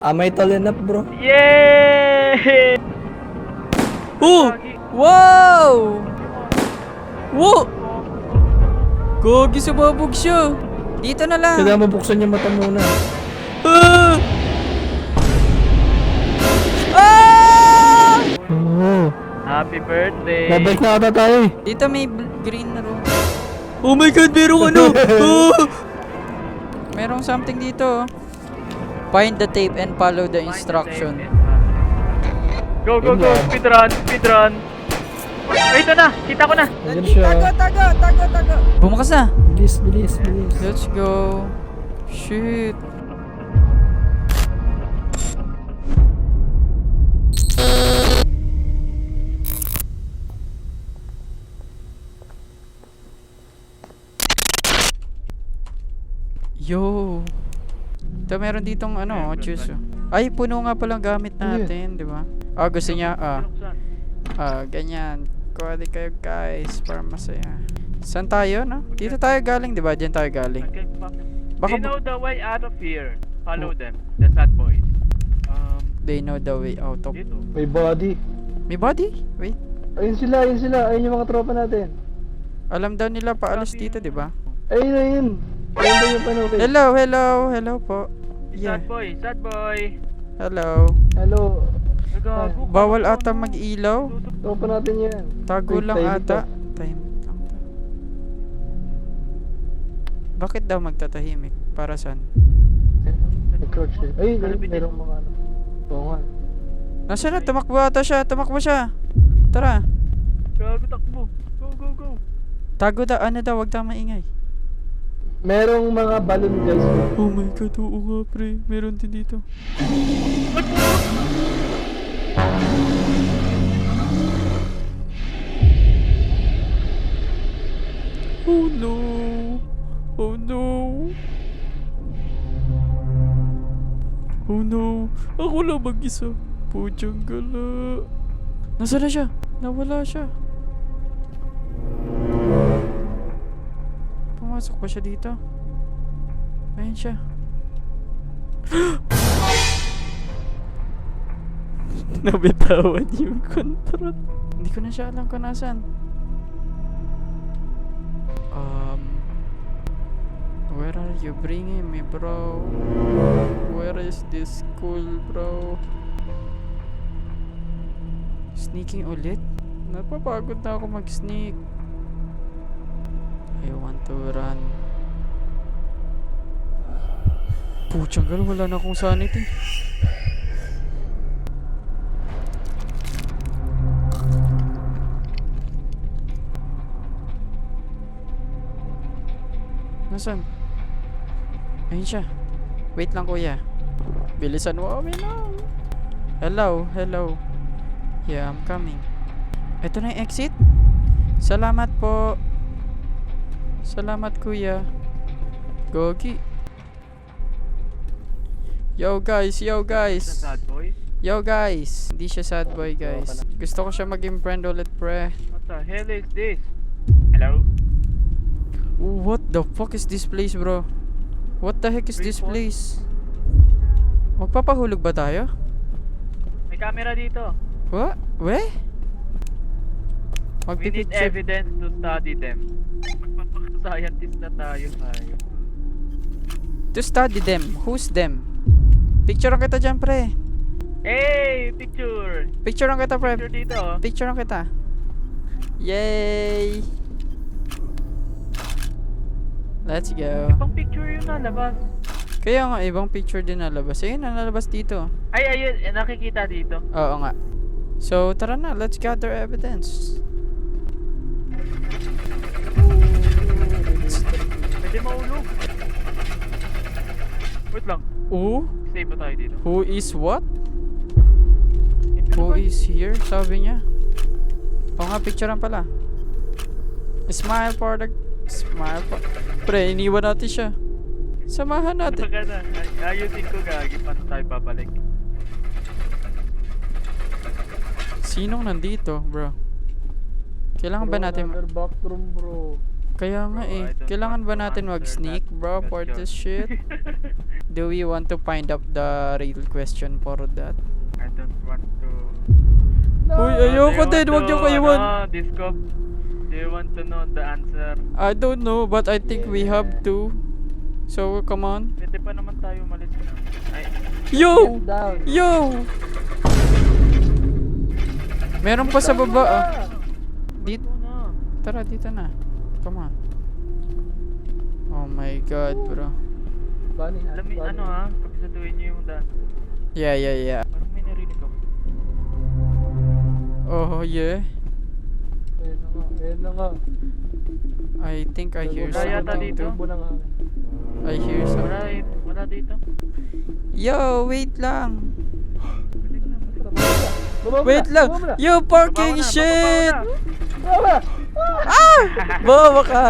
Am I tall enough, bro? Yay! Oh! Wow! Wow! Gogi, sumabog siya. Dito na lang. Kailangan mabuksan yung mata muna. Ah! Ah! Oh. Happy birthday! Babalik na ata tayo eh. Dito may green na room. Oh my god, merong ano! Oh! Merong something dito. Find the tape and follow the instruction. Go, go, go! Speedrun! Speedrun! Ay, ito na! Kita ko na! Nandiyan siya. Tago! Bumakas na. Bilis. Let's go. Shit. Yo. Ito meron ditong ano, juice. Ay, puno nga palang gamit natin, di ba? Ah, gusto niya, ganyan. Kuha din kayo guys, para masaya. Saan tayo, no? Dito tayo galing, di ba? Diyan tayo galing. They know the way out of here. Follow them, the sad boys. They know the way out of... Dito. May body. May body? Wait. Ayun sila. Ayun yung mga tropa natin. Alam daw nila paalis dito, di ba? Ayun. Ayun ba yung panoorin? Hello po. Yeah. Sad boy! Hello. Hello. Nagago. Bawal ata mag-ilaw. Tropa natin yan. Tago Wait, lang tahimik ata. ka. Tahimik lang. Bakit daw magtatahimik? Para saan? Nag-crouch eh. Ayun, merong mga ano. Oo nga. Nasaan na? Tumakbo ata siya. Tumakbo siya. Tara. Gago, takbo. Go. Tago daw. Ano daw? Huwag daw maingay. Merong mga balloon guys. Oh my god. Oo nga pre. Meron din dito. Oh no. Oh no. Oh no. Ako lang mag-isa. Pudyang gala. Nasaan na siya? Nawala siya. Pumasok ba siya dito? Ayun siya. Nabitawan yung control. Hindi ko na siya alam kung nasan. Where are you bringing me, bro? Where is this school, bro? Sneaking ulit? Napapagod na ako mag-sneak. I want to run. Putsang gal, wala na akong sanity. Nasaan? Ayun siya. Wait lang kuya. Bilisan mo kami lang. Hello. Yeah, I'm coming. Ito na yung exit. Salamat po. Salamat kuya. Gogi. Yo guys. Sad boy? Yo guys. Hindi siya sad boy guys. Gusto ko siya maging friend ulit pre. What the hell is this? Hello? What the fuck is this place bro? What the heck is this place? Magpapahulog ba tayo? May camera dito. What? We We need Magpipicture. evidence to study them. Magpapaka-scientist na tayo. To study them. Who's them? Picturean kita dyan pre. Hey! Picture! Picturean kita pre. Picture dito. Picturean kita. Yay! Let's go. Ibang picture yun nalabas. Kaya nga ibang picture din nalabas. Ayun na nalabas dito. Ay, ayun. Nakikita dito. Oo nga. So tara na, let's gather evidence. Pwede maulog. Wait lang. Oh? Save ba tayo dito? Who is what? Who is here? Sabi niya. Oo nga, picturean pala. Smile for the... Smile for... Pre, iniwan natin siya. Samahan natin. Baka na. Ayusin ko gagi. Paano tayo babalik? Sinong nandito, bro? Kailangan ba natin... Another backroom bro. Kaya nga Bro, eh. I don't Kailangan want ba to natin answer mag-sneak, that bro, for question. this shit? Do we want to find out the real question for that? I don't want to... Uy, ayoko din, wag niyo kayo Disco, do you want to know the answer? I don't know, but I think we have to. So, come on. Pwede pa naman tayo umalis na. Ay, Yo! Get down. Yo! Meron pa sa baba ah. Dito. ito na. Tara, dito na. Come on. Oh my god, bro. Bunny hat, Alam mo, bunny. ano ha? Kabisatuhin niyo yung daan. Yeah. Parang may narinig ako. Oh, yeah. Ayun na nga. I think I hear Wala yata something dito. too. Turbo na nga. I hear something. Wala dito. Yo, wait lang. Balik na. Baba mo Wait na, lang. baba mo na. Yo, parking Babaw na, shit! babaw na. Baba! Bawa ka.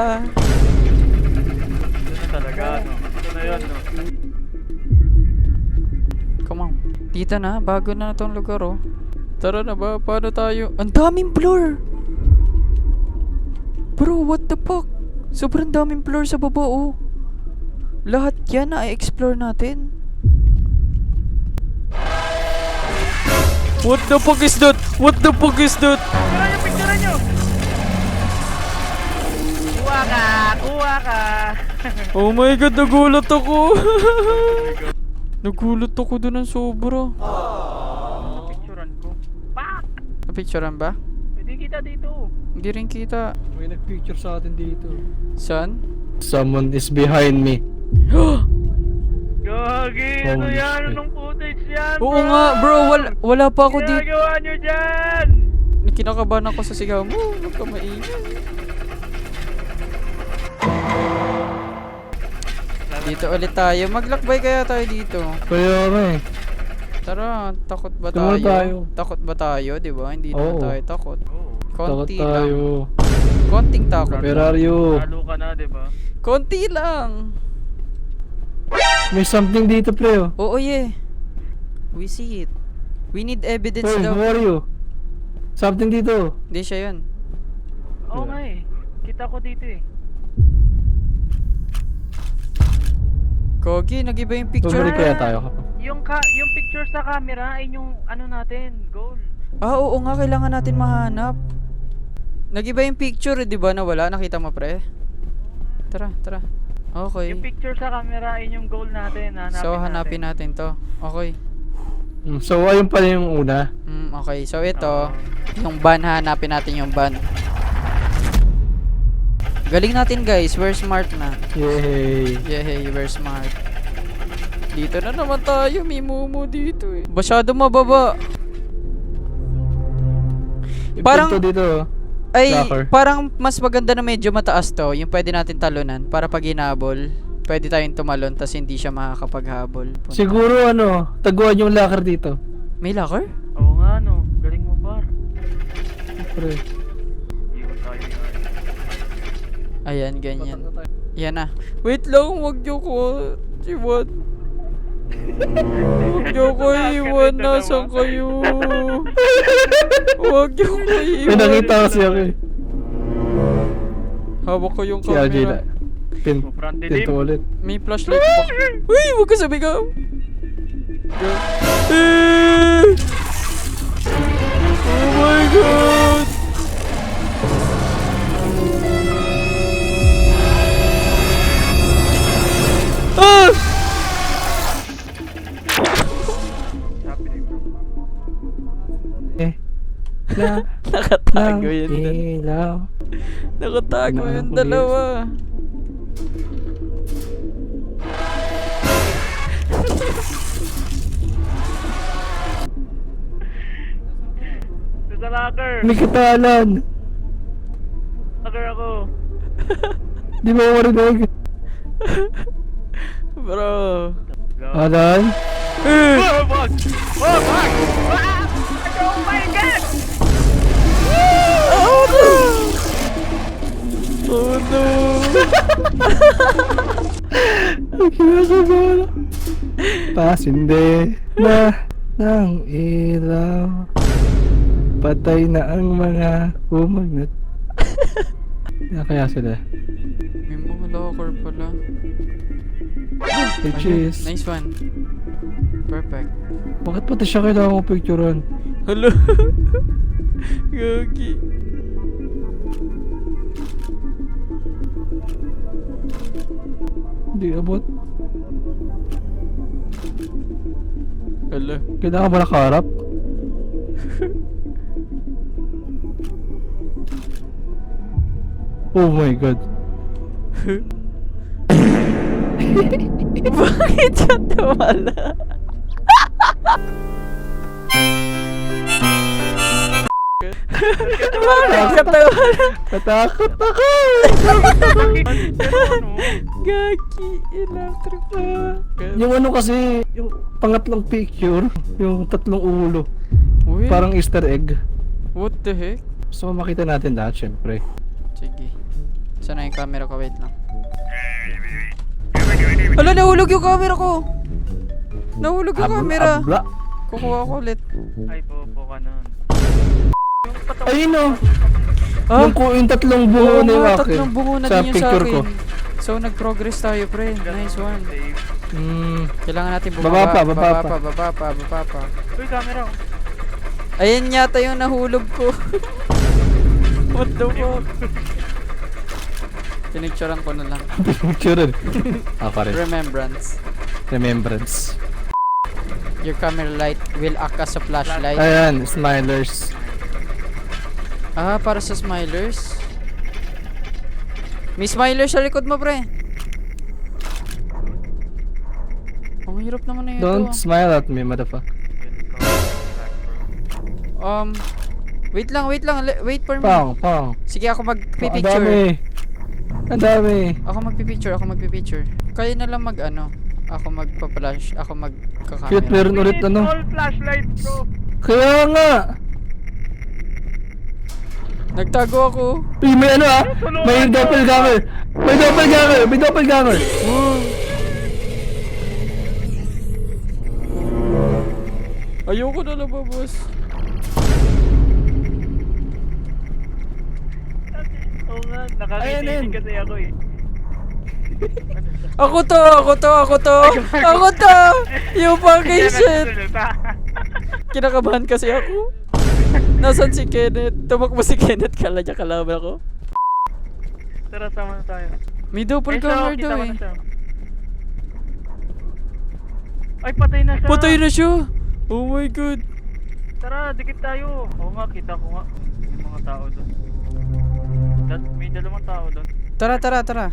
Ito na talaga, no? Ito na yun, no? Come on. Dito na, bago na itong lugar oh. Tara na ba? Paano tayo? Ang daming blur! Bro, what the fuck? Sobrang daming blur sa baba oh. Lahat yan na-explore natin. What the fuck is that? What the fuck is that? Picture nyo! Kuha ka! Kuha ka! Oh my god, nagulat ako. Nagulat ako doon ng sobra. Picturean ko. Pak! Napicturean ba? Pwede kita dito. Hindi rin kita. May nagpicture sa atin dito. Saan? Someone is behind me. Gagi! Ano Holy yan? shit. Anong footage yan, Oo nga bro, wala pa ako dito. Ginagawa nyo dyan! Kinakabahan ako sa sigaw mo. Huwag ka maingay. Dito ulit tayo. Maglakbay kaya tayo dito. Kaya nga eh. Tara, takot ba Tara tayo? tayo. Takot ba tayo, di ba? Hindi naman Oo. tayo takot. Oh, Takot Konti tayo. lang. Konting takot. Where are you? talo ka na, diba? Konti lang. May something dito pre oh. Oo, yeah. We see it. We need evidence Hey, daw. who are you? Something dito. Hindi siya yun. Oo nga eh. Kita ko dito eh. Kogi, nag-iba yung picture. Bumalik kaya tayo. Yung picture sa camera ay yung ano natin, goal. Ah, oo nga, kailangan natin mahanap. Nag-iba yung picture, di ba? Nawala, nakita mo pre? Tara. Okay. Yung picture sa camera ay yung goal natin. So, hanapin natin to. Okay. So ayun pala yung una. Okay. So, ito, yung van, hanapin natin yung van. Galing natin guys, we're smart na. Yay. Yehey, we're smart. Dito na naman tayo, may mumu dito eh. Masyado mababa. Yung Parang- pinto dito oh. Ay, Locker. parang mas maganda na medyo mataas to. Yung pwede natin talunan para pag hinabol, pwede tayong tumalon tas hindi siya makakapaghabol. Siguro ano, taguan yung locker dito. May locker? Oo nga no. Galing mo par. Pre. Iwan tayo yun. Ayan, ganyan. Yan na. Wait lang, wag nyo ko iwan. Wag nyo ko iwan. Nasaan kayo? Wag nyo ko May iwan. nakita kasi ako eh. Hawak ko yung Si RJ na. camera. Sobrang dilim. Pinto ulit. May flashlight pa. Uy, wag ka sabigaw. Eh! Oh my god! Ah! Happening bro. Eh. Na. Nakatago yun. Ilaw. Nakatago Kailangan yung ko dalawa. Sa locker. May katalan. Locker ako. Di mo marinig. Bro. Alan? Eh! Oh, fuck! Oh, fuck! Ah! Oh my god! Oh no! Oh no! Ang kinakabahan. Pasinde na ng ilaw. Patay na ang mga kumagnat. Kaya sila. May mga locker pala. Which is... Nice one. Perfect. Bakit pati siya kailangan ko picturean? Hello. Gagi. Hindi abot. Hello. Kailangan ba nakaharap? Oh my god. Bakit siya tumala? Bakit siya tumala? Natakot ako! Gagi. Electric pa. Yung ano kasi, yung pangatlong picture, yung tatlong ulo. Uy, Parang Easter egg. what the heck? So makita natin lahat syempre. Sige. Saan na yung camera ko? Wait lang. Hala, nahulog yung camera ko! Nahulog yung camera! Abla. Kukuha ko ulit. Ay, bobo ka nun. Yung patawa. Ayun o! Ah? Yung tatlong bungo Oo na yung nga, akin. tatlong bungo na Sa din yung sa picture akin. ko. So, nag-progress tayo, pre. Nice one. Save. Kailangan natin Baba bumaba. pa, baba pa. Baba pa. Uy, camera ko. Ayan yata yung nahulog ko. What the fuck? Pinicturean ko na lang. Picture. Ako rin. Remembrance. Your camera light will act as a flashlight. Ayan, smilers. Ah, para sa smilers. May smilers sa likod mo, pre. Ang hirap naman na ito. Don't smile at me, motherfucker. Wait lang. Wait for me. Pang. Sige, ako Ang magpipicture. dami. Ang dami. Ako magpipicture. Kayo na lang mag-ano. Ako magpa-flash. Ako magkakamera. Cute, meron ulit ano. All flashlight, bro. Kaya nga. Nagtago ako. Uy, may ano ah. May doppelganger. May doppelganger. Ayoko na lumabas. Oo nga, Ayan, nakakitinig ayan. kasi ako eh. Ako to. Yung fucking shit. Kinakabahan kasi ako. Nasaan si Kenneth? Tumakbo si Kenneth. Kala niya kalaban ako. Tara, sama na tayo. May doppelganger Kita daw ko eh. na siya. Ay, patay na siya. Patay na siya. Oh my god. Tara, dikit tayo. Oo nga, kita ko nga. May mga tao doon. May dalawang tao doon. Tara.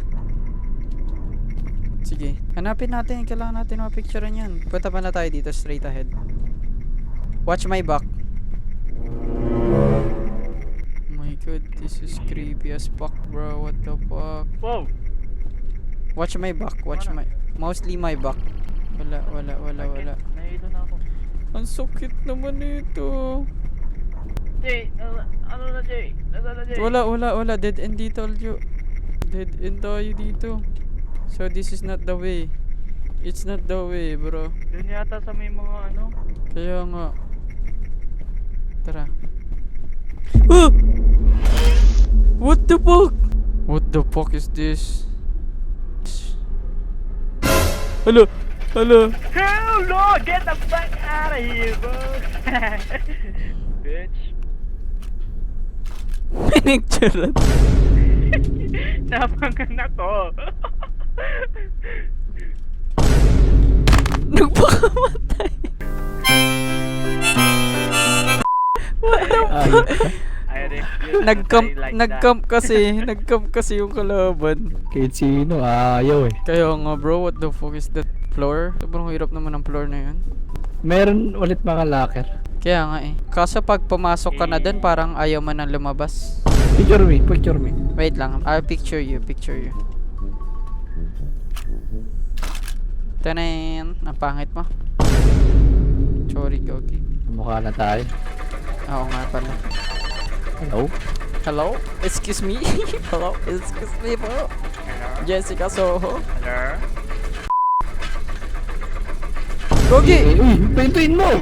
Sige. Hanapin natin. Kailangan natin mapicturean yan. Punta pa na tayo dito. Straight ahead. Watch my back. Oh my god. This is creepy as fuck, bro. What the fuck? Wow! Watch my back. Mostly my back. Wala. Nahilo na ako. Ang sakit naman nito. Jay, ano na Jay? Nasaan na Jay? Wala. Dead end dito, Aljo. Dead end tayo dito. So this is not the way. It's not the way, bro. Doon yata sa may mga ano. Kaya nga. Tara. Ah! What the fuck? What the fuck is this? Hello. Hell no! Get the fuck out of here, bro! Bitch. Pinicturean. Napangan ako. Nagpakamatay. What the fuck? Nag-camp kasi yung kalaban. Kahit sino, ayaw eh. Kaya nga bro, what the fuck is that floor? Sobrang hirap naman ang floor na yun. Meron ulit mga locker. Kaya nga eh. Kaso pag pumasok ka na dun, parang ayaw man nang lumabas. Picture me. Wait lang, I'll picture you. Tanan, ang pangit mo. Sorry, Gogi. Mukha na tayo. Oo nga pala. Hello? Excuse me? Hello? Excuse me po? Jessica Soho? Hello? Gogi! Uy, pintuin mo!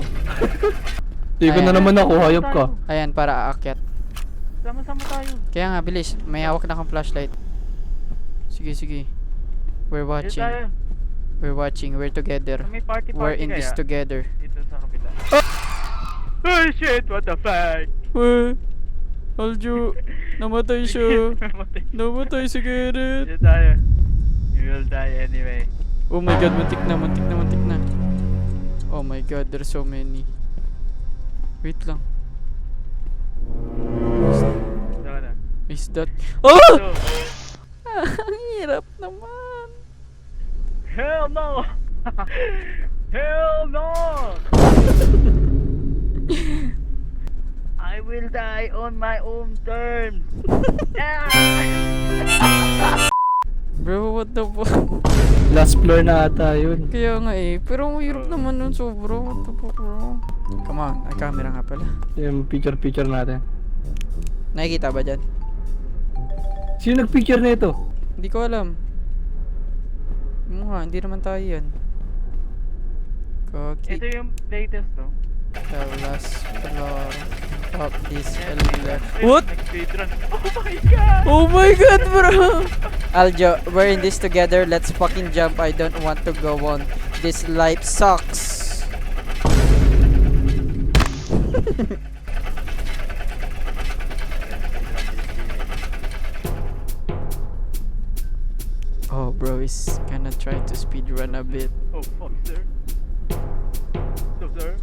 Di ko na Ayan. naman ako, hayop ka. Ayan, para aakyat. Sama-sama tayo. Kaya nga, bilis. May hawak na akong flashlight. Sige. We're Dito tayo. watching. We're watching. We're together. May party We're in this kaya? together. Dito sa kapila. Oh shit, what the fuck? Aljo, namatay siya. Namatay si Garrett. Dito tayo. You will die anyway. Oh my god, muntik na. Oh my god, there's so many. Wait lang. Saan na? Is that... Oh! So, Ang hirap naman. hell no! Hell no! I will die on my own terms. Bro, what the fuck? Last floor na ata yun. Kaya nga eh. Pero ang hirap naman nun sobra. What the fuck, bro? Come on, may camera nga pala. Yung picture natin. Nakikita ba dyan? Sino nag-picture na ito? Hindi ko alam. Mukha, hindi naman tayo yan. Ito Kaki. yung latest, no? The last floor of this Yan, elevator. ay, What? nag-speedrun. Oh my god! Oh my god, bro! Aljo, we're in this together. Let's fucking jump. I don't want to go on. This life sucks. Oh, bro is gonna try to speed run a bit. Oh fuck, sir. So, sir.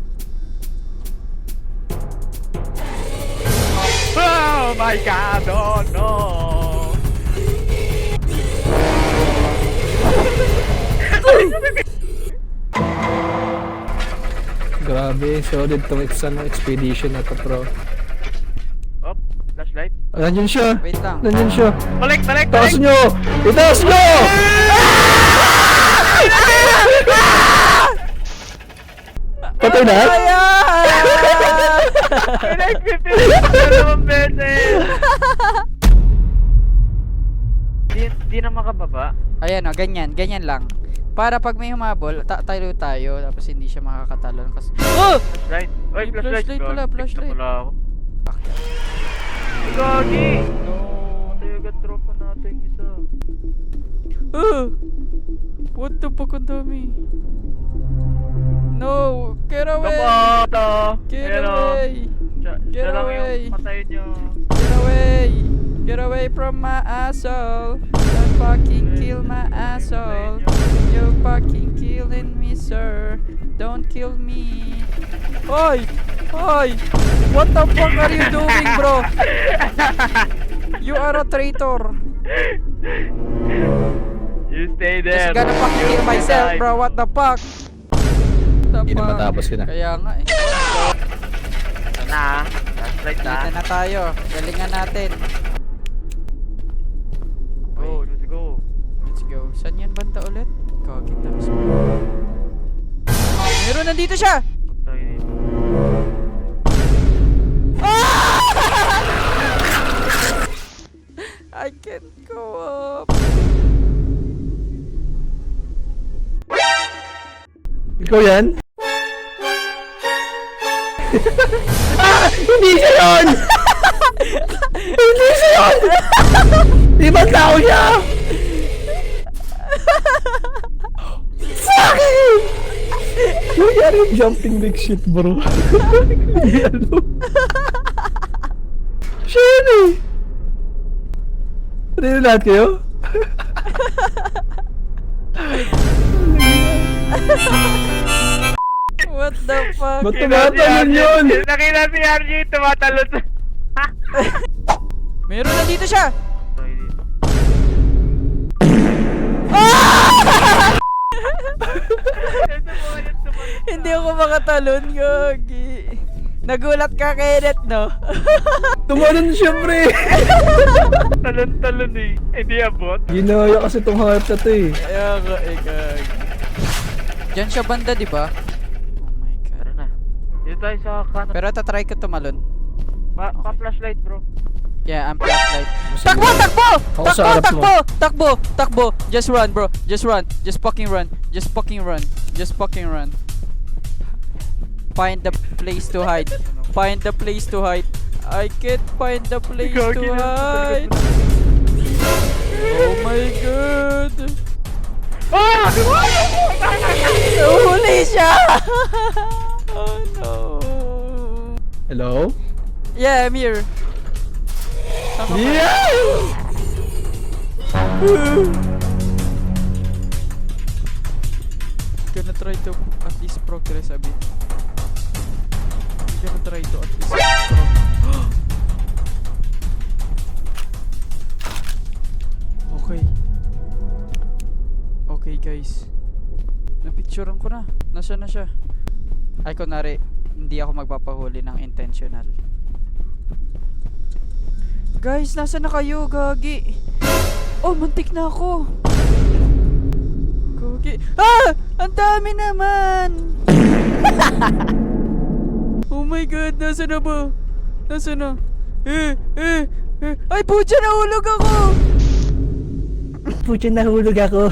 Oh my god, oh no! Grabe, solid tong expedition na to, bro. Oh, flashlight. Nandiyan siya! Wait lang. Nandiyan siya! Balik! Taas nyo! Itaas nyo! Patay na? Pinag-pipil na naman beses! Di na makababa. Ayan o, ganyan lang. Para pag may humabol, tayo tayo, tapos hindi siya makakatalon. Kasi... Oh! Flashlight. Oy, May flashlight. flashlight pala, God, flashlight. tignan pala ako. Gagi! No, tayo tropa natin isa. What the fuck, ang dami? No! Get away! Kapata! Get Ayan o. away! Siya lang away. yung patay nyo. Get away! Get away from my asshole! Don't fucking kill my asshole! You fucking killing me, sir! Don't kill me! Hoy! Hoy! What the fuck are you doing, bro? You are a traitor! You stay there. Just gonna fucking kill myself, bro! What the fuck? Hindi na matapos yun, ah. Kaya nga eh. Ito na. Flashlight na. Dito na tayo. Galingan natin. Go, let's go. Let's go. Saan yan banda ulit? Kakita mismo. Meron, nandito siya! Punta tayo dito. I can't go up. Ikaw yan? Hindi siya yun! Hindi siya yun! Ibang tao siya! Fuck! Nangyari yung jumping leg shit, bro. Hindi alam. Siya yun eh! Ano yun lahat kayo? What the fuck? Ba't tumatalon yun? Nakita si RG, tumatalon. Meron, nandito siya! Tayo dito. Hindi ako makatalon, Gogi. Nagulat ka, Kenneth, no? Tumalon siya, pre! Talon-talon eh. Hindi abot. Ginaya kasi itong heart na to eh. Kaya ka, Gogi. Diyan siya banda, di ba? Oh my god. Tara na. Dito tayo sa kanan. Pero tatry ko tumalon. Pa-flashlight bro. Yeah, I'm flashlight. Takbo! Takbo! Ako sa Takbo! harap mo. Takbo! Takbo! Takbo! Just run, bro. Just run. Just fucking run. Just fucking run. Just fucking run. Find the place to hide. Find the place to hide. I can't find the place Gagi to na. hide. Oh my god. Nahuli siya! Oh no. Hello? Yeah, I'm here. Sama ka. Yeah! Gonna try to at least progress a bit. Gonna try to at least progress. Okay. Okay guys. Napicturean ko na. Nasaan na siya? Ay kunwari, hindi ako magpapahuli ng intentional. Guys, nasa na kayo? Gagi. Oh, muntik na ako. Gagi. Ah! Ang dami naman! Oh my god, nasa na ba? Nasa na? Ay, putya, nahulog ako! Pucha, nahulog ako.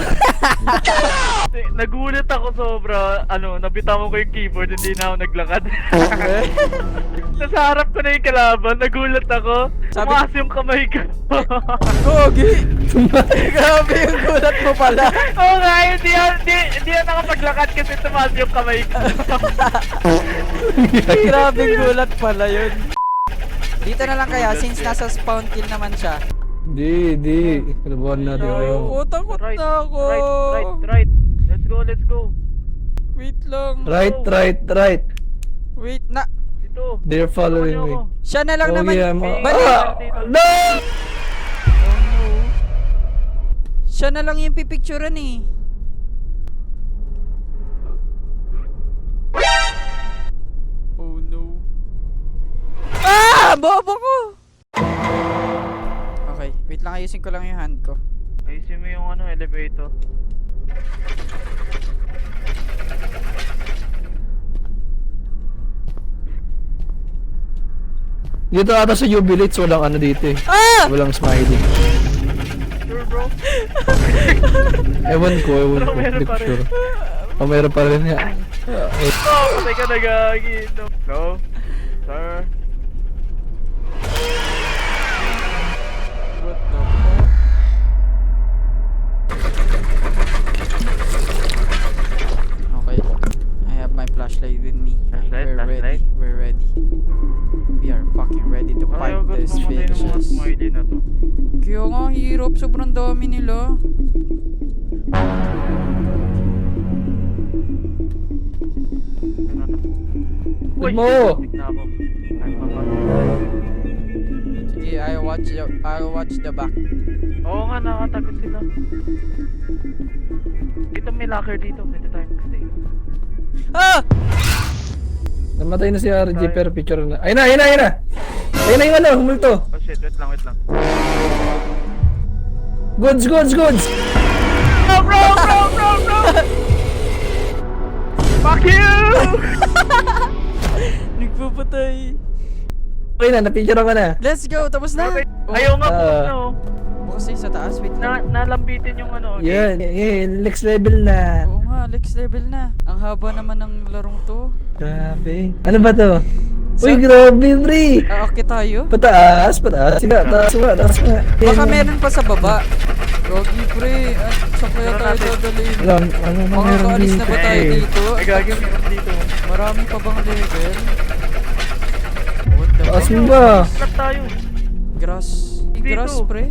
Nagulat ako sobra. Nabitawan ko yung keyboard, hindi na ako naglakad. Nasa harap ko na yung kalaban, nagulat ako. Sabi- Tumaas yung kamay ko. Gogi! Grabe yung gulat mo pala. Oo nga, hindi yan nakapaglakad kasi tumaas yung kamay ko. Grabe yung gulat pala yun. Dito na lang kaya since nasa spawn kill naman siya. Di. Kalabahan natin Ayoko, kayo. takot na ako. Right. Let's go. Wait lang. Right. Wait na. Dito. They're following me. Siya na lang Oh naman. yeah, Bali. no! Oh no. Siya na lang yung pipicturean eh. Oh no. Ah! Bobo ko! Okay, wait lang, ayusin ko lang yung hand ko. Ayusin mo yung elevator. Dito ata sa Jubilates, walang dito eh. Ah! Walang smiley. Sure bro? Ewan ko. Pero meron Hindi ko pa rin. sure. Oh, meron pa rin yan. Oh, patay ka na gagi. No, sir. What the Okay. I have my flashlight with me. Flashlight? We're ready. We are fucking ready to fight Ayaw ko these pumatay ng mga bitches. smiley na to. Kaya nga, hirap. Sobrang dami nila. Uy, mo! shit, na ako. Ay, Sige, I'll watch the back. Oo nga, nakatagot sila. Dito may locker dito, pwede tayong stay. Ah! Namatay na si RJ pero picture na. Ayun na! Ayun na yung humulto. Oh shit, wait lang. Goods! Oh, bro! Fuck you! Nagpapatay. Okay na, napicture ko na. Let's go, tapos na. Okay. Ayaw nga po, Ah. no. Bukas sa taas, wait lang. Nalambitin yung okay? Yan, next level na. Oo nga, next level na. Ang haba naman ng larong to. Grabe. Ano ba to? So- Uy, grabe, pre! Okay tayo? Pataas. Sige, taas nga. Baka meron pa sa baba. Gogi pre, saan kaya tayo dadalhin? Ano meron Makakaalis na ba tayo dito? Ay, gagi, meron dito. Marami pa bang level? What the Taas fuck? mo ba? Slap tayo. Grass. Dito. Grass pre?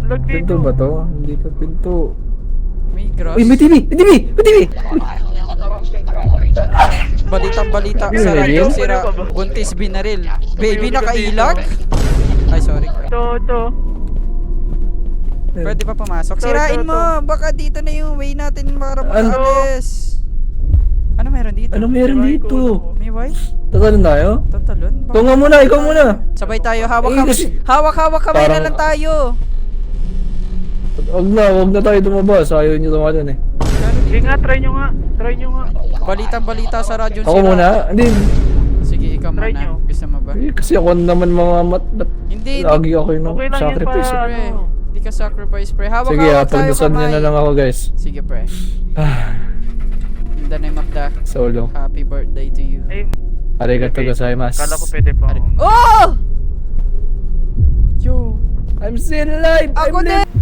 Lag dito. Pinto ba to? Hindi to pinto. May grass. Uy, may TV! Balitang balita Yun, sa yun. radyo sira. Buntis binaril. Baby nakailag? Ay sorry. Ito. Pwede pa pumasok. Ito, Sirain ito, mo. Baka dito na yung way natin para Ano? makaalis. Ano meron dito? Ano meron dito? May white? Tatalon tayo? Tatalon? Ikaw nga muna, ikaw muna! Sabay tayo. Eh, Hawak-hawak. kasi- Hawak-hawak kamay na Parang- lang tayo. Huwag na tayo dumabas. Ayaw nyo tumalan eh. Sige nga, try nyo nga. Balitang balita sa radyo Ako muna? Hindi. Sige, ikaw Try muna. nyo. Gusto mo ba? Kasi ako naman mga ba't Hindi. lagi ako yung Okay lang yun sacrifice. para- Pre. Hindi ka sacrifice, pre. Hawak-hawak Sige, tayo pagdasal nyo kamay. na lang ako guys. Sige, pre. Ah, In the name of the solo. happy birthday to you. Ay, Arigato gozaimasu. kala ko pwede pa. Oh! Yo! I'm still alive! Ako I'm din! live!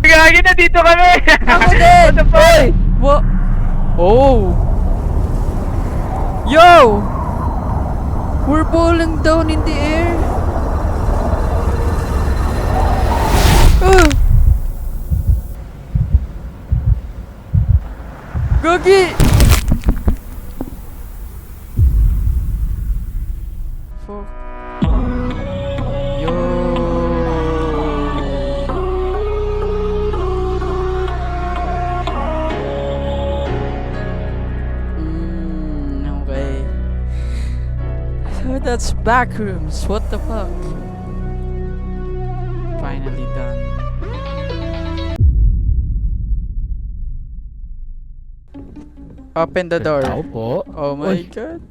gagi na dito kami! Ako din! What the fuck? What? Oh! Yo! We're falling down in the air. Gagi! Fuck. Yo! Okay. So that's backrooms. What the fuck? Finally done. Open the door. Tao po. Oh my Uy. god.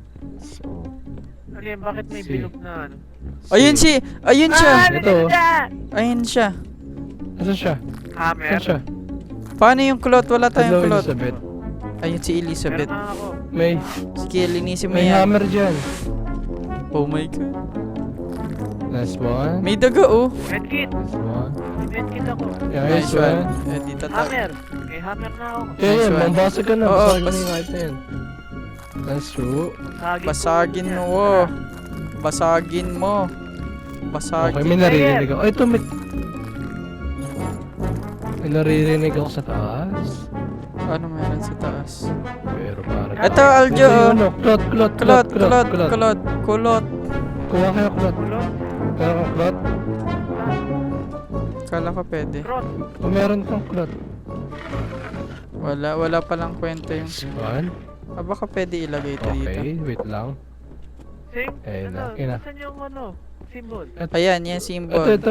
So, Okay, bakit may Si- bilog na ano? Ayun si! Ayun siya! Ito. Ayun siya. Nasaan siya? Hammer? Saan siya? Paano yung kulot? Wala tayong Hello, kulot. Elizabeth. Ayun si Elizabeth. Meron na ako. May, Sige, linisin mo may yan. hammer dyan. Oh my god. Last one. May daga oh. Medkit! Last one. Medkit ako. Nice Nice one. one. Eh, dito tayo. Hammer! May hammer na ako. Yeah, Nice yeah, one. mambasag ka na. Oo, Basagin bas- mo yung kahit na yan. That's true. Basagin mo. Oh. Basagin mo. Basagin. Okay, may naririnig ako. Ay, ito may... May naririnig ako sa taas. Ano meron sa taas? Pero parang... Ito, Aljo, Ito yung oh. ano, klot. Kulot. Kuha kayo klot. Kulot? Meron kang klot? Kala ko pwede. Krot! Kung meron kang klot. Wala palang kwento yung... One. Ah, baka pwede ilagay ito dito. Okay, wait lang. Sing? Ayun na, Ano? ayun na. Saan yung ano? Symbol? Ayan, yan symbol. Ito.